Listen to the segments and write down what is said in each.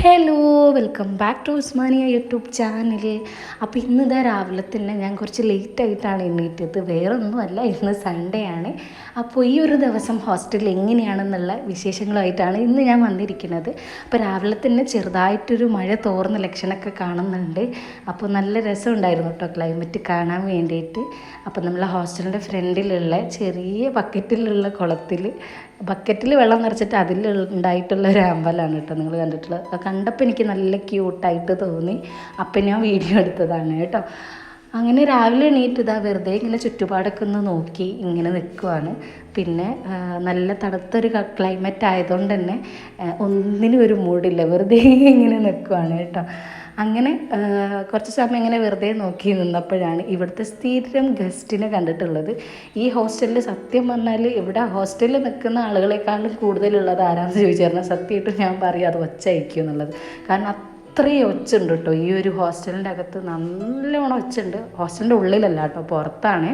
Hello, welcome back to Osmania YouTube channel. അപ്പോൾ ഇന്നിതാ രാവിലെ തന്നെ ഞാൻ കുറച്ച് ലേറ്റായിട്ടാണ് എണ്ണീറ്റത്. വേറൊന്നുമല്ല, ഇന്ന് സൺഡേ ആണ്. അപ്പോൾ ഈ ഒരു ദിവസം ഹോസ്റ്റലിൽ എങ്ങനെയാണെന്നുള്ള വിശേഷങ്ങളുമായിട്ടാണ് ഇന്ന് ഞാൻ വന്നിരിക്കുന്നത്. അപ്പോൾ രാവിലെ തന്നെ ചെറുതായിട്ടൊരു മഴ തോർന്ന ലക്ഷണമൊക്കെ കാണുന്നുണ്ട്. അപ്പോൾ നല്ല രസമുണ്ടായിരുന്നു കേട്ടോ ക്ലൈമറ്റ് കാണാൻ വേണ്ടിയിട്ട്. അപ്പോൾ നമ്മളെ ഹോസ്റ്റലിൻ്റെ ഫ്രണ്ടിലുള്ള ചെറിയ ബക്കറ്റിലുള്ള ബക്കറ്റിൽ വെള്ളം നിറച്ചിട്ട് അതിൽ ഉണ്ടായിട്ടുള്ള ഒരു അമ്പലമാണ് കേട്ടോ നിങ്ങൾ കണ്ടിട്ടുള്ളത്. കണ്ടപ്പോൾ എനിക്ക് നല്ല ക്യൂട്ടായിട്ട് തോന്നി. അപ്പം ഞാൻ വീഡിയോ എടുത്തതാണ് കേട്ടോ. അങ്ങനെ രാവിലെ എണീറ്റ് ഇതാ വെറുതെ ഇങ്ങനെ ചുറ്റുപാടൊക്കെ ഒന്ന് നോക്കി ഇങ്ങനെ നിൽക്കുവാണ്. പിന്നെ നല്ല തണുത്തൊരു ക്ലൈമറ്റ് ആയതുകൊണ്ട് തന്നെ ഒന്നിനും ഒരു മൂഡില്ല, വെറുതെ ഇങ്ങനെ നിൽക്കുവാണ് കേട്ടോ. അങ്ങനെ കുറച്ച് സമയം ഇങ്ങനെ വെറുതെ നോക്കി നിന്നപ്പോഴാണ് ഇവിടുത്തെ സ്ഥിരം ഗസ്റ്റിനെ കണ്ടിട്ടുള്ളത്. ഈ ഹോസ്റ്റലിൽ സത്യം പറഞ്ഞാൽ ഇവിടെ ഹോസ്റ്റലിൽ നിൽക്കുന്ന ആളുകളെക്കാളും കൂടുതലുള്ളത് ആരാണെന്ന് ചോദിച്ചു പറഞ്ഞാൽ സത്യമായിട്ടും ഞാൻ പറയും അത് ഒച്ചയക്കും എന്നുള്ളത്. കാരണം അത്രയും ഒച്ചുണ്ട് കേട്ടോ ഈ ഒരു ഹോസ്റ്റലിൻ്റെ അകത്ത്, നല്ലോണം ഒച്ചുണ്ട്. ഹോസ്റ്റലിൻ്റെ ഉള്ളിലല്ല കേട്ടോ, പുറത്താണ്.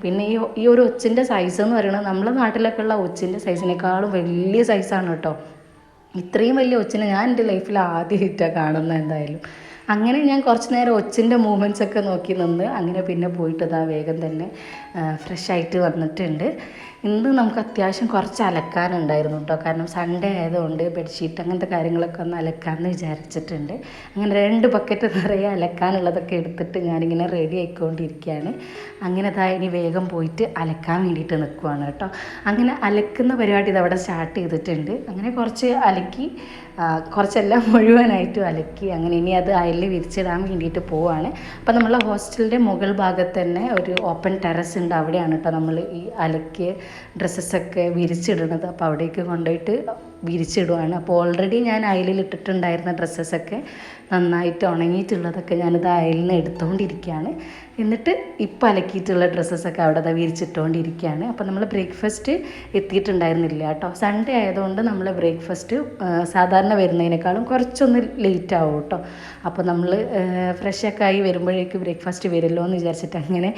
പിന്നെ ഈ ഒരു ഒച്ചിൻ്റെ സൈസ് എന്ന് പറയുന്നത് നമ്മളെ നാട്ടിലൊക്കെ ഉള്ള ഒച്ചിൻ്റെ സൈസിനേക്കാളും വലിയ സൈസാണ് കേട്ടോ. ഇത്രയും വലിയ ഒച്ചിനെ ഞാൻ എൻ്റെ ലൈഫിൽ ആദ്യമായിട്ടാണ് കാണുന്നത് എന്തായാലും. അങ്ങനെ ഞാൻ കുറച്ച് നേരം ഒച്ചിൻ്റെ മൂവ്മെൻറ്റ്സ് ഒക്കെ നോക്കി നിന്ന് അങ്ങനെ പിന്നെ പോയിട്ട് ഇതാ വേഗം തന്നെ ഫ്രഷായിട്ട് വന്നിട്ടുണ്ട്. ഇന്ന് നമുക്ക് അത്യാവശ്യം കുറച്ച് അലക്കാനുണ്ടായിരുന്നു കേട്ടോ. കാരണം സൺഡേ ആയതുകൊണ്ട് ബെഡ്ഷീറ്റ് അങ്ങനത്തെ കാര്യങ്ങളൊക്കെ ഒന്ന് അലക്കാമെന്ന് വിചാരിച്ചിട്ടുണ്ട്. അങ്ങനെ 2 ബക്കറ്റ് നിറയെ അലക്കാനുള്ളതൊക്കെ എടുത്തിട്ട് ഞാനിങ്ങനെ റെഡി ആയിക്കൊണ്ടിരിക്കുകയാണ്. അങ്ങനെ ഇതാ ഇനി വേഗം പോയിട്ട് അലക്കാൻ വേണ്ടിയിട്ട് നിൽക്കുവാണ് കേട്ടോ. അങ്ങനെ അലക്കുന്ന പരിപാടി ഇതവിടെ സ്റ്റാർട്ട് ചെയ്തിട്ടുണ്ട്. അങ്ങനെ കുറച്ച് അലക്കി, കുറച്ചെല്ലാം മുഴുവനായിട്ടും അലക്കി. അങ്ങനെ ഇനി അത് അയലിൽ വിരിച്ചിടാൻ വേണ്ടിയിട്ട് പോവാണ്. അപ്പോൾ നമ്മളെ ഹോസ്റ്റലിൻ്റെ മുകൾ ഭാഗത്ത് തന്നെ ഒരു ഓപ്പൺ ടെറസ് ഉണ്ട്. അവിടെയാണ് കേട്ടോ നമ്മൾ ഈ അലക്കിയ ഡ്രസ്സസ്സൊക്കെ വിരിച്ചിടുന്നത്. അപ്പോൾ അവിടേക്ക് കൊണ്ടുപോയിട്ട് വിരിച്ചിടുവാണ്. അപ്പോൾ ഓൾറെഡി ഞാൻ അയലിൽ ഇട്ടിട്ടുണ്ടായിരുന്ന ഡ്രസ്സസ്സൊക്കെ നന്നായിട്ട് ഉണങ്ങിയിട്ടുള്ളതൊക്കെ ഞാനിത് അയലിൽ നിന്ന് എടുത്തുകൊണ്ടിരിക്കുകയാണ്. എന്നിട്ട് ഇപ്പം അലക്കിയിട്ടുള്ള ഡ്രസ്സസ്സൊക്കെ അവിടെ വിരിച്ചിട്ടുകൊണ്ടിരിക്കുകയാണ്. അപ്പോൾ നമ്മൾ ബ്രേക്ക്ഫാസ്റ്റ് എത്തിയിട്ടുണ്ടായിരുന്നില്ല കേട്ടോ. സൺഡേ ആയതുകൊണ്ട് നമ്മൾ ബ്രേക്ക്ഫാസ്റ്റ് സാധാരണ വരുന്നതിനേക്കാളും കുറച്ചൊന്ന് ലേറ്റ് ആവും കേട്ടോ. അപ്പോൾ നമ്മൾ ഫ്രഷൊക്കെ ആയി വരുമ്പോഴേക്ക് ബ്രേക്ക്ഫാസ്റ്റ് വരുമല്ലോ എന്ന് വിചാരിച്ചിട്ട് അങ്ങനെ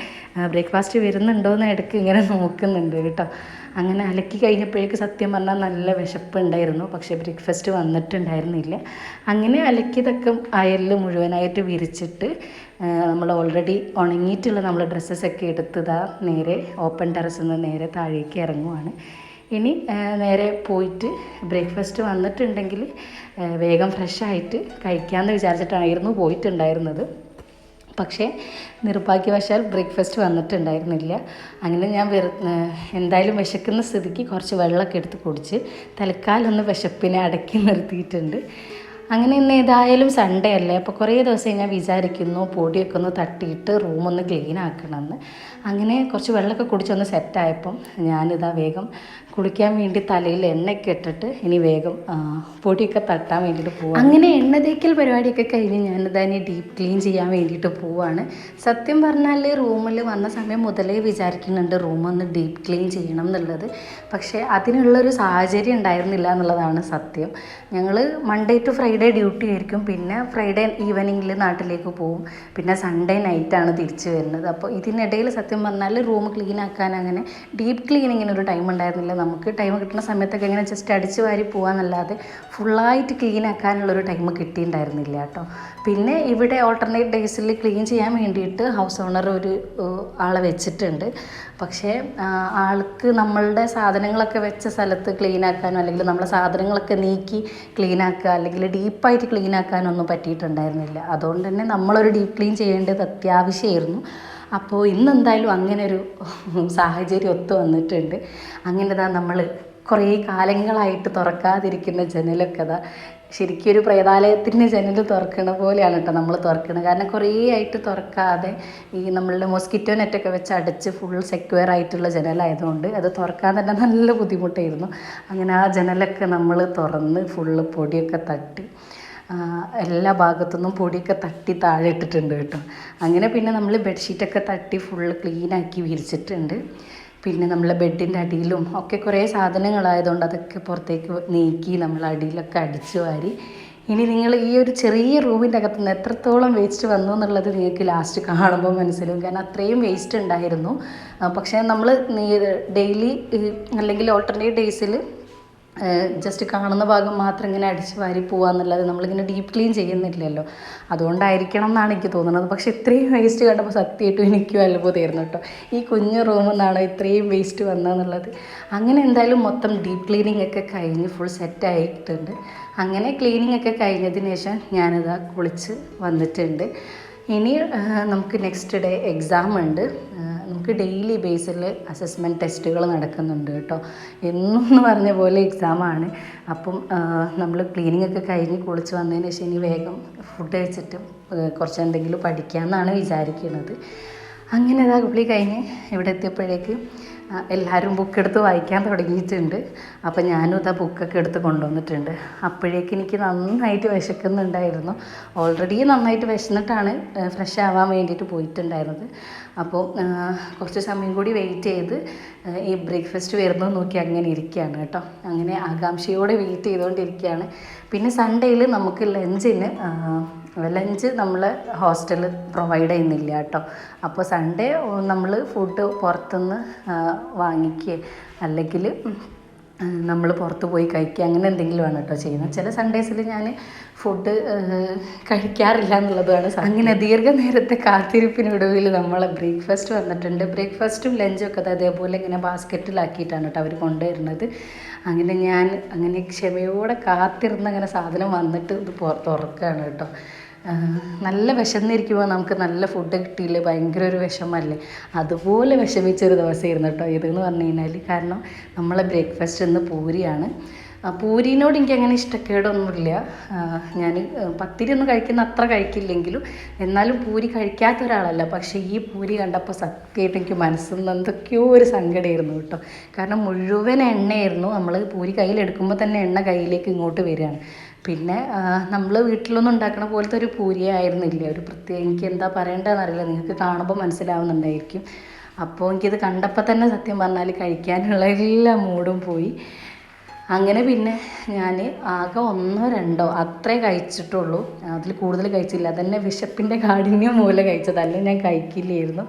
ബ്രേക്ക്ഫാസ്റ്റ് വരുന്നുണ്ടോയെന്ന് ഇടയ്ക്ക് ഇങ്ങനെ നോക്കുന്നുണ്ട് കേട്ടോ. അങ്ങനെ അലക്കി കഴിഞ്ഞപ്പോഴേക്ക് സത്യം പറഞ്ഞാൽ നല്ല വിശപ്പുണ്ടായിരുന്നു. പക്ഷേ ബ്രേക്ക്ഫാസ്റ്റ് വന്നിട്ടുണ്ടായിരുന്നില്ല. അങ്ങനെ അലക്കിയതൊക്കെ അയലിൽ മുഴുവനായിട്ട് വിരിച്ചിട്ട് നമ്മൾ ഓൾറെഡി ഉണങ്ങിയിട്ടുള്ള നമ്മൾ ഡ്രസ്സസ്സൊക്കെ എടുത്തതാ നേരെ ഓപ്പൺ ടെറസിൽ നിന്ന് നേരെ താഴേക്ക് ഇറങ്ങുവാണ്. ഇനി നേരെ പോയിട്ട് ബ്രേക്ക്ഫാസ്റ്റ് വന്നിട്ടുണ്ടെങ്കിൽ വേഗം ഫ്രഷായിട്ട് കഴിക്കാമെന്ന് വിചാരിച്ചിട്ടായിരുന്നു പോയിട്ടുണ്ടായിരുന്നത്. പക്ഷേ നിർഭാഗ്യവശാൽ ബ്രേക്ക്ഫാസ്റ്റ് വന്നിട്ടുണ്ടായിരുന്നില്ല. അങ്ങനെ ഞാൻ എന്തായാലും വിശക്കുന്ന സ്ഥിതിക്ക് കുറച്ച് വെള്ളമൊക്കെ എടുത്ത് കുടിച്ച് തൽക്കാലം ഒന്ന് വിശപ്പിനെ അടക്കി നിർത്തിയിട്ടുണ്ട്. അങ്ങനെ ഇന്ന് ഏതായാലും സൺഡേ അല്ലേ, അപ്പോൾ കുറേ ദിവസം ഞാൻ വിചാരിക്കുന്നു പൊടിയൊക്കെ ഒന്ന് തട്ടിയിട്ട് റൂമൊന്ന് ക്ലീൻ ആക്കണമെന്ന്. അങ്ങനെ കുറച്ച് വെള്ളമൊക്കെ കുടിച്ചൊന്ന് സെറ്റായപ്പം ഞാനിതാ വേഗം കുളിക്കാൻ വേണ്ടി തലയിൽ എണ്ണയൊക്കെ ഇട്ടിട്ട് ഇനി വേഗം പൊടിയൊക്കെ തട്ടാൻ വേണ്ടിയിട്ട് പോവാം. അങ്ങനെ എണ്ണ തേക്കൽ പരിപാടിയൊക്കെ കഴിഞ്ഞ് ഞാനിതാ ഇനി ഡീപ്പ് ക്ലീൻ ചെയ്യാൻ വേണ്ടിയിട്ട് പോവാണ്. സത്യം പറഞ്ഞാൽ റൂമിൽ വന്ന സമയം മുതലേ വിചാരിക്കുന്നുണ്ട് റൂമൊന്ന് ഡീപ്പ് ക്ലീൻ ചെയ്യണം എന്നുള്ളത്. പക്ഷേ അതിനുള്ളൊരു സാഹചര്യം ഉണ്ടായിരുന്നില്ല എന്നുള്ളതാണ് സത്യം. ഞങ്ങൾ മൺഡേ ടു ഫ്രൈഡേ ഡ്യൂട്ടി ആയിരിക്കും. പിന്നെ ഫ്രൈഡേ ഈവനിങ്ങിൽ നാട്ടിലേക്ക് പോവും. പിന്നെ സൺഡേ നൈറ്റാണ് തിരിച്ച് വരുന്നത്. അപ്പോൾ ഇതിനിടയിൽ സത്യം പറഞ്ഞാൽ റൂം ക്ലീൻ ആക്കാൻ അങ്ങനെ ഡീപ്പ് ക്ലീനിങ്ങിനൊരു ടൈം ഉണ്ടായിരുന്നില്ല. നമുക്ക് ടൈം കിട്ടുന്ന സമയത്തൊക്കെ ഇങ്ങനെ ജസ്റ്റ് അടിച്ച് വാരി പോകാമെന്നല്ലാതെ ഫുള്ളായിട്ട് ക്ലീൻ ആക്കാനുള്ളൊരു ടൈം കിട്ടിയിട്ടുണ്ടായിരുന്നില്ല കേട്ടോ. പിന്നെ ഇവിടെ ഓൾട്ടർനേറ്റ് ഡേയ്സിൽ ക്ലീൻ ചെയ്യാൻ വേണ്ടിയിട്ട് ഹൗസ് ഓണർ ഒരു ആളെ വെച്ചിട്ടുണ്ട്. പക്ഷേ ആൾക്ക് നമ്മളുടെ സാധനങ്ങളൊക്കെ വെച്ച സ്ഥലത്ത് ക്ലീൻ ആക്കാനോ അല്ലെങ്കിൽ നമ്മളെ സാധനങ്ങളൊക്കെ നീക്കി ക്ലീൻ ആക്കുക അല്ലെങ്കിൽ ഡീപ്പായിട്ട് ക്ലീൻ ആക്കാനൊന്നും പറ്റിയിട്ടുണ്ടായിരുന്നില്ല. അതുകൊണ്ട് തന്നെ നമ്മളൊരു ഡീപ്പ് ക്ലീൻ ചെയ്യേണ്ടത് അത്യാവശ്യമായിരുന്നു. അപ്പോൾ ഇന്നെന്തായാലും അങ്ങനെ ഒരു സാഹചര്യം ഒത്തു വന്നിട്ടുണ്ട്. അങ്ങനെ നമ്മൾ കുറേ കാലങ്ങളായിട്ട് തുറക്കാതിരിക്കുന്ന ജനലൊക്കെ ശരിക്കും ഒരു പ്രേതാലയത്തിൻ്റെ ജനൽ തുറക്കണ പോലെയാണ് കേട്ടോ നമ്മൾ തുറക്കുന്നത്. കാരണം കുറേ ആയിട്ട് തുറക്കാതെ ഈ നമ്മളുടെ മോസ്കിറ്റോ നെറ്റൊക്കെ വെച്ച് അടച്ച് ഫുൾ സെക്യൂർ ആയിട്ടുള്ള ജനലായതുകൊണ്ട് അത് തുറക്കാൻ തന്നെ നല്ല ബുദ്ധിമുട്ടായിരുന്നു. അങ്ങനെ ആ ജനലൊക്കെ നമ്മൾ തുറന്ന് ഫുള്ള് പൊടിയൊക്കെ തട്ടി എല്ലാ ഭാഗത്തുനിന്നും പൊടിയൊക്കെ തട്ടി താഴെ ഇട്ടിട്ടുണ്ട് കേട്ടോ. അങ്ങനെ പിന്നെ നമ്മൾ ബെഡ്ഷീറ്റൊക്കെ തട്ടി ഫുള്ള് ക്ലീനാക്കി വിരിച്ചിട്ടുണ്ട്. പിന്നെ നമ്മളെ ബെഡിൻ്റെ അടിയിലും ഒക്കെ കുറേ സാധനങ്ങളായതുകൊണ്ട് അതൊക്കെ പുറത്തേക്ക് നീക്കി നമ്മൾ അടിയിലൊക്കെ അടിച്ചു വാരി. ഇനി നിങ്ങൾ ഈ ഒരു ചെറിയ റൂമിൻ്റെ അകത്ത് നിന്ന് എത്രത്തോളം വേസ്റ്റ് വന്നു എന്നുള്ളത് നിങ്ങൾക്ക് ലാസ്റ്റ് കാണുമ്പോൾ മനസ്സിലാവും. കാരണം അത്രയും വേസ്റ്റ് ഉണ്ടായിരുന്നു. പക്ഷേ നമ്മൾ ഡെയിലി അല്ലെങ്കിൽ ഓൾട്ടർനേറ്റ് ഡേയ്സിൽ ജസ്റ്റ് കാണുന്ന ഭാഗം മാത്രം ഇങ്ങനെ അടിച്ച് വാരി പോകാമെന്നല്ലാതെ നമ്മളിങ്ങനെ ഡീപ്പ് ക്ലീൻ ചെയ്യുന്നില്ലല്ലോ. അതുകൊണ്ടായിരിക്കണം എന്നാണ് എനിക്ക് തോന്നുന്നത്. പക്ഷേ ഇത്രയും വേസ്റ്റ് കണ്ടപ്പോൾ സത്യമായിട്ടും എനിക്കും അത്ഭുതമായിരുന്നു കേട്ടോ. ഈ കുഞ്ഞു റൂമിൽ നിന്നാണോ ഇത്രയും വേസ്റ്റ് വന്നതെന്നുള്ളത്. അങ്ങനെ എന്തായാലും മൊത്തം ഡീപ്പ് ക്ലീനിങ് ഒക്കെ കഴിഞ്ഞ് ഫുൾ സെറ്റായിട്ടുണ്ട്. അങ്ങനെ ക്ലീനിങ് ഒക്കെ കഴിഞ്ഞതിന് ശേഷം ഞാനിതാ കുളിച്ച് വന്നിട്ടുണ്ട്. ഇനി നമുക്ക് നെക്സ്റ്റ് ഡേ എക്സാം ഉണ്ട്. നമുക്ക് ഡെയിലി ബേസിൽ അസസ്മെൻറ്റ് ടെസ്റ്റുകൾ നടക്കുന്നുണ്ട് കേട്ടോ. എന്നെന്ന് പറഞ്ഞ പോലെ എക്സാമാണ്. അപ്പം നമ്മൾ ക്ലീനിങ് ഒക്കെ കഴിഞ്ഞ് കുളിച്ച് വന്നതിന് ശേഷം ഇനി വേഗം ഫുഡ് കഴിച്ചിട്ട് കുറച്ച് എന്തെങ്കിലും പഠിക്കാമെന്നാണ് വിചാരിക്കുന്നത്. അങ്ങനെ അതാ കുളി കഴിഞ്ഞ് ഇവിടെ എത്തിയപ്പോഴേക്ക് എല്ലാവരും ബുക്കെടുത്ത് വായിക്കാൻ തുടങ്ങിയിട്ടുണ്ട്. അപ്പോൾ ഞാനും ഇതാ ബുക്കൊക്കെ എടുത്ത് കൊണ്ടുവന്നിട്ടുണ്ട്. അപ്പോഴേക്ക് എനിക്ക് നന്നായിട്ട് വിശക്കുന്നുണ്ടായിരുന്നു. ഓൾറെഡി നന്നായിട്ട് വിശന്നിട്ടാണ് ഫ്രഷ് ആവാൻ വേണ്ടിയിട്ട് പോയിട്ടുണ്ടായിരുന്നത്. അപ്പോൾ കുറച്ച് സമയം കൂടി വെയിറ്റ് ചെയ്ത് ഈ ബ്രേക്ക്ഫാസ്റ്റ് വരുന്നത് നോക്കി അങ്ങനെ ഇരിക്കുകയാണ് കേട്ടോ. അങ്ങനെ ആകാംക്ഷയോടെ വെയിറ്റ് ചെയ്തുകൊണ്ടിരിക്കുകയാണ്. പിന്നെ സൺഡേയിൽ നമുക്ക് ലഞ്ച് നമ്മൾ ഹോസ്റ്റലിൽ പ്രൊവൈഡ് ചെയ്യുന്നില്ല കേട്ടോ. അപ്പോൾ സൺഡേ നമ്മൾ ഫുഡ് പുറത്തുനിന്ന് വാങ്ങിക്കുക, അല്ലെങ്കിൽ നമ്മൾ പുറത്ത് പോയി കഴിക്കുക, അങ്ങനെ എന്തെങ്കിലും ആണ് കേട്ടോ ചെയ്യുന്നത്. ചില സൺഡേസിൽ ഞാൻ ഫുഡ് കഴിക്കാറില്ല എന്നുള്ളതാണ്. അങ്ങനെ ദീർഘനേരത്തെ കാത്തിരിപ്പിനൊടുവിൽ നമ്മളെ ബ്രേക്ക്ഫാസ്റ്റ് വന്നിട്ടുണ്ട്. ബ്രേക്ക്ഫാസ്റ്റും ലഞ്ചും ഒക്കെ അതേപോലെ ഇങ്ങനെ ബാസ്ക്കറ്റിലാക്കിയിട്ടാണ് കേട്ടോ അവർ കൊണ്ടുവരുന്നത്. അങ്ങനെ ഞാൻ അങ്ങനെ ക്ഷമയോടെ കാത്തിരുന്ന് അങ്ങനെ സാധനം വന്നിട്ട് ഇത് തുറക്കുകയാണ് കേട്ടോ. നല്ല വിശന്നിരിക്കുമ്പോൾ നമുക്ക് നല്ല ഫുഡ് കിട്ടിയില്ലേ ഭയങ്കര ഒരു വിഷമല്ലേ. അതുപോലെ വിഷമിച്ചൊരു ദിവസമായിരുന്നു കേട്ടോ ഇതെന്ന് പറഞ്ഞു കഴിഞ്ഞാൽ. കാരണം നമ്മളെ ബ്രേക്ക്ഫാസ്റ്റ് ഇന്ന് പൂരിയാണ്. പൂരിനോട് എനിക്ക് അങ്ങനെ ഇഷ്ടക്കേടൊന്നുമില്ല. ഞാൻ പത്തിരി ഒന്നും കഴിക്കുന്ന അത്ര കഴിക്കില്ലെങ്കിലും എന്നാലും പൂരി കഴിക്കാത്ത ഒരാളല്ല. പക്ഷേ ഈ പൂരി കണ്ടപ്പോൾ സത്യമായിട്ട് എനിക്ക് മനസ്സിൽ നിന്ന് എന്തൊക്കെയോ ഒരു സങ്കടമായിരുന്നു കേട്ടോ. കാരണം മുഴുവൻ എണ്ണയായിരുന്നു. നമ്മൾ പൂരി കയ്യിലെടുക്കുമ്പോൾ തന്നെ എണ്ണ കയ്യിലേക്ക് ഇങ്ങോട്ട് വരികയാണ്. പിന്നെ നമ്മൾ വീട്ടിലൊന്നും ഉണ്ടാക്കണ പോലത്തെ ഒരു പൂരി ആയിരുന്നില്ല. ഒരു പ്രത്യേക, എനിക്ക് എന്താ പറയേണ്ടതെന്ന് അറിയില്ല, നിങ്ങൾക്ക് കാണുമ്പോൾ മനസ്സിലാവുന്നുണ്ടായിരിക്കും. അപ്പോൾ എനിക്കിത് കണ്ടപ്പോൾ തന്നെ സത്യം പറഞ്ഞാൽ കഴിക്കാനുള്ള എല്ലാ മൂഡും പോയി. അങ്ങനെ പിന്നെ ഞാൻ ആകെ 1-2 അത്രേ കഴിച്ചിട്ടുള്ളൂ. അതിൽ കൂടുതൽ കഴിച്ചില്ല. അതന്നെ വിശപ്പിൻ്റെ കാഠിന്യം മൂലം കഴിച്ചതല്ല, ഞാൻ കഴിക്കില്ലായിരുന്നു.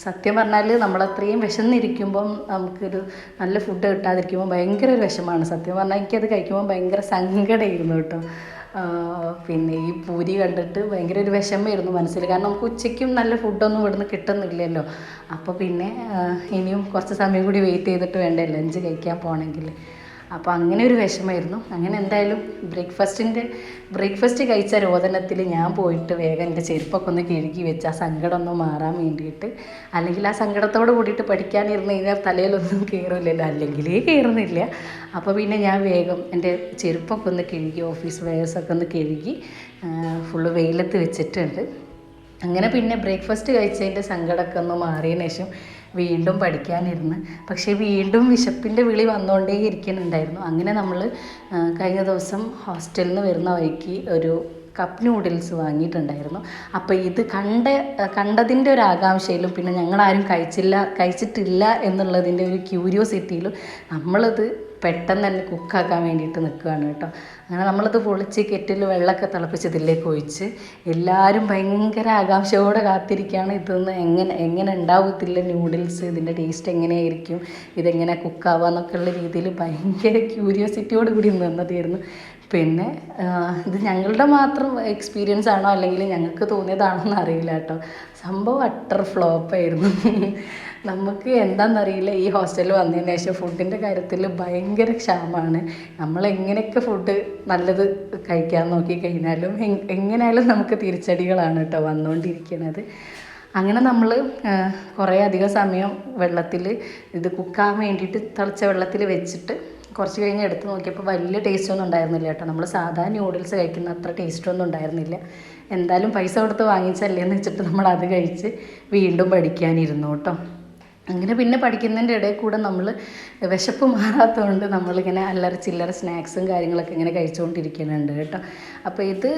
സത്യം പറഞ്ഞാൽ നമ്മളത്രയും വിശന്നിരിക്കുമ്പം നമുക്കൊരു നല്ല ഫുഡ് കിട്ടാതിരിക്കുമ്പോൾ ഭയങ്കര ഒരു വിഷമമാണ്. സത്യം പറഞ്ഞാൽ എനിക്കത് കഴിക്കുമ്പോൾ ഭയങ്കര സങ്കടമായിരുന്നു കേട്ടോ. പിന്നെ ഈ പൂരി കണ്ടിട്ട് ഭയങ്കര ഒരു വിഷമമായിരുന്നു മനസ്സിൽ. കാരണം നമുക്ക് ഉച്ചയ്ക്കും നല്ല ഫുഡൊന്നും ഇവിടുന്ന് കിട്ടുന്നില്ലല്ലോ. അപ്പോൾ പിന്നെ ഇനിയും കുറച്ച് സമയം കൂടി വെയിറ്റ് ചെയ്തിട്ട് വേണ്ടേ ലഞ്ച് കഴിക്കാൻ പോകണമെങ്കിൽ. അപ്പോൾ അങ്ങനെ ഒരു വിഷമമായിരുന്നു. അങ്ങനെ എന്തായാലും ബ്രേക്ക്ഫാസ്റ്റ് കഴിച്ച രോദനത്തിൽ ഞാൻ പോയിട്ട് വേഗം എൻ്റെ ചെരുപ്പൊക്കെ ഒന്ന് കഴുകി വെച്ച് ആ സങ്കടം ഒന്ന് മാറാൻ വേണ്ടിയിട്ട്. അല്ലെങ്കിൽ ആ സങ്കടത്തോട് കൂടിയിട്ട് പഠിക്കാനിരുന്ന് കഴിഞ്ഞാൽ തലയിലൊന്നും കയറില്ലല്ലോ, അല്ലെങ്കിലേ കയറുന്നില്ല. അപ്പോൾ പിന്നെ ഞാൻ വേഗം എൻ്റെ ചെരുപ്പൊക്കെ ഒന്ന് കഴുകി, ഓഫീസ് വെയേഴ്സൊക്കെ ഒന്ന് കഴുകി ഫുള്ള് വെയിലത്ത് വെച്ചിട്ടുണ്ട്. അങ്ങനെ പിന്നെ ബ്രേക്ക്ഫാസ്റ്റ് കഴിച്ചതിൻ്റെ സങ്കടമൊക്കെ ഒന്ന് മാറിയതിന് ശേഷം വീണ്ടും പഠിക്കാനിരുന്ന്. പക്ഷേ വീണ്ടും വിശപ്പിൻ്റെ വിളി വന്നുകൊണ്ടേ ഇരിക്കുന്നുണ്ടായിരുന്നു. അങ്ങനെ നമ്മൾ കഴിഞ്ഞ ദിവസം ഹോസ്റ്റലിൽ നിന്ന് വരുന്ന വഴിക്ക് ഒരു കപ്പ് നൂഡിൽസ് വാങ്ങിയിട്ടുണ്ടായിരുന്നു. അപ്പോൾ ഇത് കണ്ടതിൻ്റെ ഒരു ആകാംക്ഷയിലും പിന്നെ ഞങ്ങളാരും കഴിച്ചിട്ടില്ല എന്നുള്ളതിൻ്റെ ഒരു ക്യൂരിയോസിറ്റിയിലും നമ്മളത് പെട്ടെന്ന് തന്നെ കുക്കാക്കാൻ വേണ്ടിയിട്ട് നിൽക്കുകയാണ് കേട്ടോ. അങ്ങനെ നമ്മളത് പൊളിച്ച് കെറ്റിൽ വെള്ളമൊക്കെ തിളപ്പിച്ച് ഇതിലേക്ക് ഒഴിച്ച് എല്ലാവരും ഭയങ്കര ആകാംക്ഷയോടെ കാത്തിരിക്കുകയാണ്. ഇതൊന്ന് എങ്ങനെ ഉണ്ടാവത്തില്ല നൂഡിൽസ്, ഇതിൻ്റെ ടേസ്റ്റ് എങ്ങനെയായിരിക്കും, ഇതെങ്ങനെ കുക്കാവുക എന്നൊക്കെ ഉള്ള രീതിയിൽ ഭയങ്കര ക്യൂരിയോസിറ്റിയോട് കൂടി നിന്നതായിരുന്നു. പിന്നെ ഇത് ഞങ്ങളുടെ മാത്രം എക്സ്പീരിയൻസ് ആണോ അല്ലെങ്കിൽ ഞങ്ങൾക്ക് തോന്നിയതാണോ എന്ന് അറിയില്ല കേട്ടോ. സംഭവം അട്ടർ ഫ്ലോപ്പായിരുന്നു. നമുക്ക് എന്താണെന്നറിയില്ല, ഈ ഹോസ്റ്റലിൽ വന്നതിന് ശേഷം ഫുഡിൻ്റെ കാര്യത്തിൽ ഭയങ്കര ക്ഷാമമാണ്. നമ്മളെങ്ങനെയൊക്കെ ഫുഡ് നല്ലത് കഴിക്കാൻ നോക്കിക്കഴിഞ്ഞാലും എങ്ങനെയായാലും നമുക്ക് തിരിച്ചടികളാണ് കേട്ടോ വന്നുകൊണ്ടിരിക്കുന്നത്. അങ്ങനെ നമ്മൾ കുറേ അധികം സമയം വെള്ളത്തിൽ ഇത് കുക്കാൻ വേണ്ടിയിട്ട് തിളച്ച വെള്ളത്തിൽ വെച്ചിട്ട് കുറച്ച് കഴിഞ്ഞ് എടുത്ത് നോക്കിയപ്പോൾ വലിയ ടേസ്റ്റൊന്നും ഉണ്ടായിരുന്നില്ല കേട്ടോ. നമ്മൾ സാധാ ന്യൂഡിൽസ് കഴിക്കുന്ന അത്ര ടേസ്റ്റൊന്നും ഉണ്ടായിരുന്നില്ല. എന്തായാലും പൈസ കൊടുത്ത് വാങ്ങിച്ചല്ലേ എന്ന് വെച്ചിട്ട് നമ്മൾ അത് കഴിച്ച് വീണ്ടും പഠിക്കാനിരുന്നു കേട്ടോ. അങ്ങനെ പിന്നെ പഠിക്കുന്നതിൻ്റെ ഇടയിൽ കൂടെ നമ്മൾ വിശപ്പ് മാറാത്തതുകൊണ്ട് നമ്മളിങ്ങനെ അല്ലറ ചില്ലറ സ്നാക്സും കാര്യങ്ങളൊക്കെ ഇങ്ങനെ കഴിച്ചുകൊണ്ടിരിക്കുന്നുണ്ട് കേട്ടോ. അപ്പോൾ ഇത്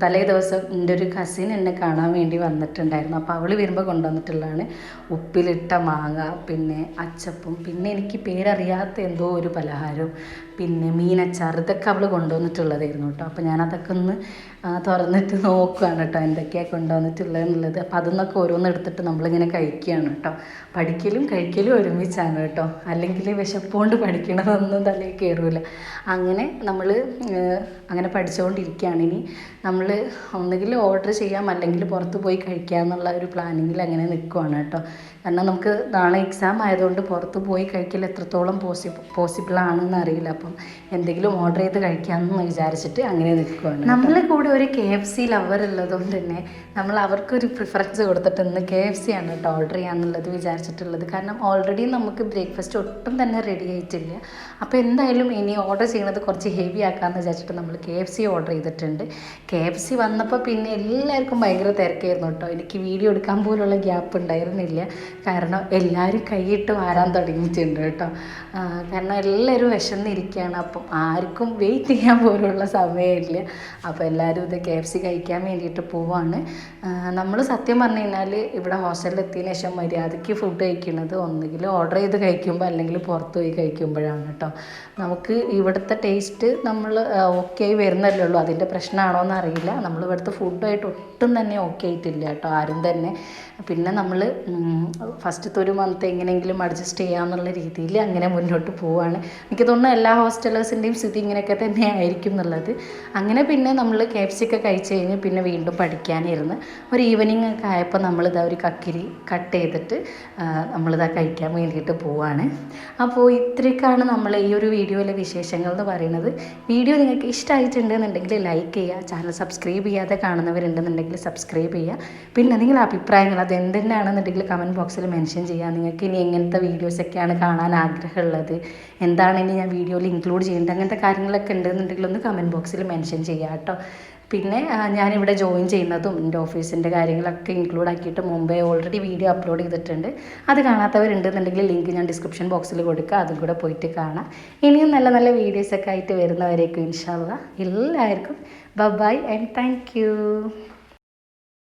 തലേ ദിവസം എൻ്റെ ഒരു കസിൻ എന്നെ കാണാൻ വേണ്ടി വന്നിട്ടുണ്ടായിരുന്നു. അപ്പോൾ അവൾ വരുമ്പോൾ കൊണ്ടുവന്നിട്ടുള്ളതാണ് ഉപ്പിലിട്ട മാങ്ങ, പിന്നെ അച്ചപ്പം, പിന്നെ എനിക്ക് പേരറിയാത്ത എന്തോ ഒരു പലഹാരവും, പിന്നെ മീനച്ചാർ, ഇതൊക്കെ അവൾ കൊണ്ടുവന്നിട്ടുള്ളതായിരുന്നു കേട്ടോ. അപ്പോൾ ഞാനതൊക്കെ ഒന്ന് തുറന്നിട്ട് നോക്കുകയാണ് കേട്ടോ എന്തൊക്കെയാണ് കൊണ്ടുവന്നിട്ടുള്ളത് എന്നുള്ളത്. അപ്പോൾ അതിൽ നിന്നൊക്കെ ഓരോന്ന് എടുത്തിട്ട് നമ്മളിങ്ങനെ കഴിക്കുകയാണ് കേട്ടോ. പഠിക്കലും കഴിക്കലും ഒരുമിച്ചാണ് കേട്ടോ, അല്ലെങ്കിൽ വിശപ്പുകൊണ്ട് പഠിക്കണതൊന്നും തലയിൽ കയറില്ല. അങ്ങനെ നമ്മൾ അങ്ങനെ പഠിച്ചുകൊണ്ടിരിക്കുകയാണ്. ഇനി നമ്മൾ ഒന്നുകിൽ ഓർഡർ ചെയ്യാം അല്ലെങ്കിൽ പുറത്ത് പോയി കഴിക്കുക എന്നുള്ള ഒരു പ്ലാനിങ്ങിൽ അങ്ങനെ നിൽക്കുവാണ് കേട്ടോ. കാരണം നമുക്ക് നാളെ എക്സാം ആയതുകൊണ്ട് പുറത്ത് പോയി കഴിക്കൽ എത്രത്തോളം പോസിബിളാണെന്ന് അറിയില്ല. അപ്പം എന്തെങ്കിലും ഓർഡർ ചെയ്ത് കഴിക്കാമെന്ന് വിചാരിച്ചിട്ട് അങ്ങനെ നിൽക്കുവാണ്. നമ്മളെ കൂടെ ഒരു KFC ലവർ ഉള്ളതുകൊണ്ട് തന്നെ നമ്മൾ അവർക്കൊരു പ്രിഫറൻസ് കൊടുത്തിട്ട് ഇന്ന് KFC ആണ് കേട്ടോ ഓർഡർ ചെയ്യാമെന്നുള്ളത് വിചാരിച്ചിട്ടുള്ളത്. കാരണം ഓൾറെഡി നമുക്ക് ബ്രേക്ക്ഫാസ്റ്റ് ഒട്ടും തന്നെ റെഡി ആയിട്ടില്ല. അപ്പോൾ എന്തായാലും ഇനി ഓർഡർ ചെയ്യുന്നത് കുറച്ച് ഹെവി ആക്കാമെന്ന് വിചാരിച്ചിട്ട് നമ്മൾ KFC ഓർഡർ ചെയ്തിട്ടുണ്ട്. KFC വന്നപ്പോൾ പിന്നെ എല്ലാവർക്കും ഭയങ്കര തിരക്കായിരുന്നു കേട്ടോ. എനിക്ക് വീഡിയോ എടുക്കാൻ പോലുള്ള ഗ്യാപ്പ് ഉണ്ടായിരുന്നില്ല. കാരണം എല്ലാവരും കൈയിട്ട് വാരാൻ തുടങ്ങിയിട്ടുണ്ട് കേട്ടോ. കാരണം എല്ലാവരും വിശന്നിരിക്കുകയാണ്. അപ്പം ആർക്കും വെയിറ്റ് ചെയ്യാൻ പോലുള്ള സമയമില്ല. അപ്പോൾ എല്ലാവരും ഇത് KFC കഴിക്കാൻ വേണ്ടിയിട്ട് പോവാണ്. നമ്മൾ സത്യം പറഞ്ഞു കഴിഞ്ഞാൽ ഇവിടെ ഹോസ്റ്റലിൽ എത്തിയതിന് ശേഷം മര്യാദയ്ക്ക് ഫുഡ് കഴിക്കുന്നത് ഒന്നുകിൽ ഓർഡർ ചെയ്ത് കഴിക്കുമ്പോൾ അല്ലെങ്കിൽ പുറത്ത് പോയി കഴിക്കുമ്പോഴാണ് കേട്ടോ. നമുക്ക് ഇവിടുത്തെ ടേസ്റ്റ് നമ്മൾ ഓക്കെ ആയി വരുന്നല്ലേ ഉള്ളൂ. അതിൻ്റെ പ്രശ്നമാണോ എന്ന് അറിയില്ല. നമ്മൾ ഇവിടുത്തെ ഫുഡായിട്ട് ഒട്ടും തന്നെ ഓക്കെ ആയിട്ടില്ല കേട്ടോ ആരും തന്നെ. പിന്നെ നമ്മൾ ഫസ്റ്റത്തെ ഒരു മന്ത് എങ്ങനെയെങ്കിലും അഡ്ജസ്റ്റ് ചെയ്യാമെന്നുള്ള രീതിയിൽ അങ്ങനെ മുന്നോട്ട് പോവുകയാണ്. എനിക്ക് തോന്നുന്നു എല്ലാ ഹോസ്റ്റലേഴ്സിൻ്റെയും സ്ഥിതി ഇങ്ങനെയൊക്കെ തന്നെ ആയിരിക്കും എന്നുള്ളത്. അങ്ങനെ പിന്നെ നമ്മൾ KFC ഒക്കെ കഴിച്ച് കഴിഞ്ഞ് പിന്നെ വീണ്ടും പഠിക്കാനിരുന്ന് ഒരു ഈവനിങ് ഒക്കെ ആയപ്പോൾ നമ്മളിതാ ഒരു കക്കിരി കട്ട് ചെയ്തിട്ട് നമ്മളിതാ കഴിക്കാൻ വേണ്ടിയിട്ട് പോവുകയാണ്. അപ്പോൾ ഇത്രയൊക്കെയാണ് നമ്മൾ ഈ ഒരു വീഡിയോയിലെ വിശേഷങ്ങൾ എന്ന് പറയുന്നത്. വീഡിയോ നിങ്ങൾക്ക് ഇഷ്ടമായിട്ടുണ്ടെന്നുണ്ടെങ്കിൽ ലൈക്ക് ചെയ്യുക, ചാനൽ സബ്സ്ക്രൈബ് ചെയ്യാതെ കാണുന്നവരുണ്ടെന്നുണ്ടെങ്കിൽ സബ്സ്ക്രൈബ് ചെയ്യുക. പിന്നെ നിങ്ങളുടെ അഭിപ്രായങ്ങൾ അത് എന്തെന്നാണെന്നുണ്ടെങ്കിൽ കമൻറ്റ് ബോക്സിൽ മെൻഷൻ ചെയ്യുക. നിങ്ങൾക്ക് ഇനി എങ്ങനത്തെ വീഡിയോസൊക്കെയാണ് കാണാൻ ആഗ്രഹമുള്ളത്, എന്താണ് ഇനി ഞാൻ വീഡിയോയിൽ ഇൻക്ലൂഡ് ചെയ്യേണ്ടത്, അങ്ങനത്തെ കാര്യങ്ങളൊക്കെ ഉണ്ടെന്നുണ്ടെങ്കിൽ ഒന്ന് കമൻറ്റ് ബോക്സിൽ മെൻഷൻ ചെയ്യുക കേട്ടോ. പിന്നെ ഞാനിവിടെ ജോയിൻ ചെയ്യുന്നതും എൻ്റെ ഓഫീസിൻ്റെ കാര്യങ്ങളൊക്കെ ഇൻക്ലൂഡ് ആക്കിയിട്ട് മുമ്പേ ഓൾറെഡി വീഡിയോ അപ്ലോഡ് ചെയ്തിട്ടുണ്ട്. അത് കാണാത്തവരുണ്ടെന്നുണ്ടെങ്കിൽ ലിങ്ക് ഞാൻ ഡിസ്ക്രിപ്ഷൻ ബോക്സിൽ കൊടുക്കുക, അതും കൂടെ പോയിട്ട് കാണാം. ഇനിയും നല്ല നല്ല വീഡിയോസൊക്കെ ആയിട്ട് വരുന്നവരേക്കും ഇൻഷാ അല്ലാഹ് എല്ലാവർക്കും ബൈ ആൻഡ് താങ്ക് യു.